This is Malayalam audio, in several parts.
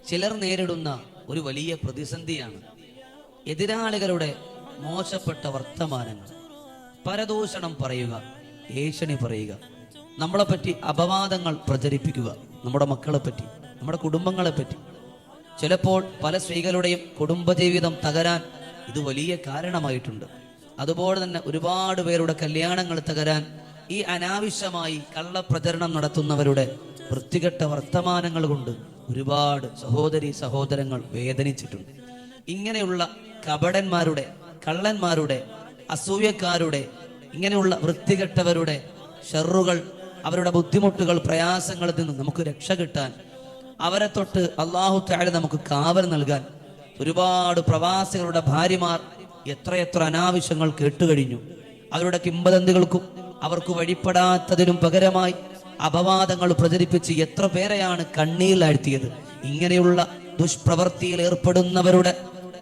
ചിലർ നേരിടുന്ന ഒരു വലിയ പ്രതിസന്ധിയാണ് എതിരാളികളുടെ മോശപ്പെട്ട വർത്തമാനങ്ങൾ, പരദൂഷണം പറയുക, ഏഷണി പറയുക, നമ്മളെ പറ്റി അപവാദങ്ങൾ പ്രചരിപ്പിക്കുക, നമ്മുടെ മക്കളെ പറ്റി, നമ്മുടെ കുടുംബങ്ങളെ പറ്റി. ചിലപ്പോൾ പല സ്ത്രീകളുടെയും കുടുംബജീവിതം തകരാൻ ഇത് വലിയ കാരണമായിട്ടുണ്ട്. അതുപോലെ തന്നെ ഒരുപാട് പേരുടെ കല്യാണങ്ങൾ തകരാൻ ഈ അനാവശ്യമായി കള്ളപ്രചരണം നടത്തുന്നവരുടെ വൃത്തികെട്ട വർത്തമാനങ്ങൾ കൊണ്ട് ഒരുപാട് സഹോദരി സഹോദരങ്ങൾ വേദനിച്ചിട്ടുണ്ട്. ഇങ്ങനെയുള്ള കപടന്മാരുടെ, കള്ളന്മാരുടെ, അസൂയക്കാരുടെ, ഇങ്ങനെയുള്ള വൃത്തികെട്ടവരുടെ ഷർറുകൾ, അവരുടെ ബുദ്ധിമുട്ടുകൾ, പ്രയാസങ്ങളിൽ നിന്ന് നമുക്ക് രക്ഷ കിട്ടാൻ, അവരെ തൊട്ട് അല്ലാഹു തആല നമുക്ക് കാവൽ നൽകാൻ ഒരുപാട് പ്രവാസികളുടെ ഭാര്യമാർ എത്രയെത്ര അനാവശ്യങ്ങൾ കേട്ടുകഴിഞ്ഞു. അവരുടെ കിംവദന്തികൾക്കും അവർക്ക് വഴിപ്പെടാത്തതിനും പകരമായി അപവാദങ്ങൾ പ്രചരിപ്പിച്ച് എത്ര പേരെയാണ് കണ്ണീരിലാഴ്ത്തിയത്. ഇങ്ങനെയുള്ള ദുഷ്പ്രവൃത്തിയിൽ ഏർപ്പെടുന്നവരുടെ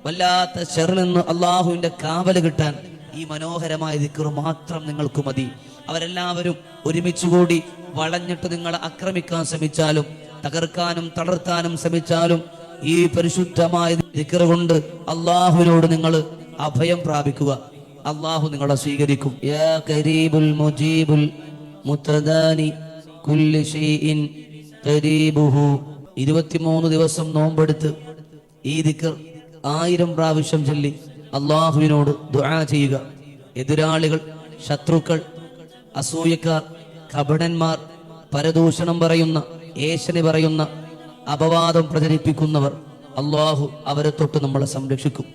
വല്ലാത്ത ഷർറിൽ നിന്ന് അള്ളാഹുവിന്റെ കാവല് കിട്ടാൻ ഈ മനോഹരമായ ദിക്ർ മാത്രം നിങ്ങൾക്ക് മതി. അവരെല്ലാവരും ഒരുമിച്ചുകൂടി വളഞ്ഞിട്ട് നിങ്ങളെ ആക്രമിക്കാൻ ശ്രമിച്ചാലും, തകർക്കാനും തളർത്താനും ശ്രമിച്ചാലും, ഈ പരിശുദ്ധമായ ദിക്ർ കൊണ്ട് അള്ളാഹുവിനോട് നിങ്ങൾ അഭയം പ്രാപിക്കുക. അള്ളാഹു നിങ്ങളെ സ്വീകരിക്കും. യാ ഖരീബുൽ മുജീബുൽ മുതദാനി കുല്ലി ഷൈഇൻ ഖരീബുഹു. 23 ദിവസം നോമ്പെടുത്ത് ഈ ദിക്ർ 1000 പ്രാവശ്യം ചൊല്ലി അള്ളാഹുവിനോട് ദുആ ചെയ്യുക. എതിരാളികൾ, ശത്രുക്കൾ, അസൂയക്കാർ, കപടന്മാർ, പരദൂഷണം പറയുന്ന, ഏഷണി പറയുന്ന, അപവാദം പ്രചരിപ്പിക്കുന്നവർ, അള്ളാഹു അവരെ തൊട്ട് നമ്മളെ സംരക്ഷിക്കും.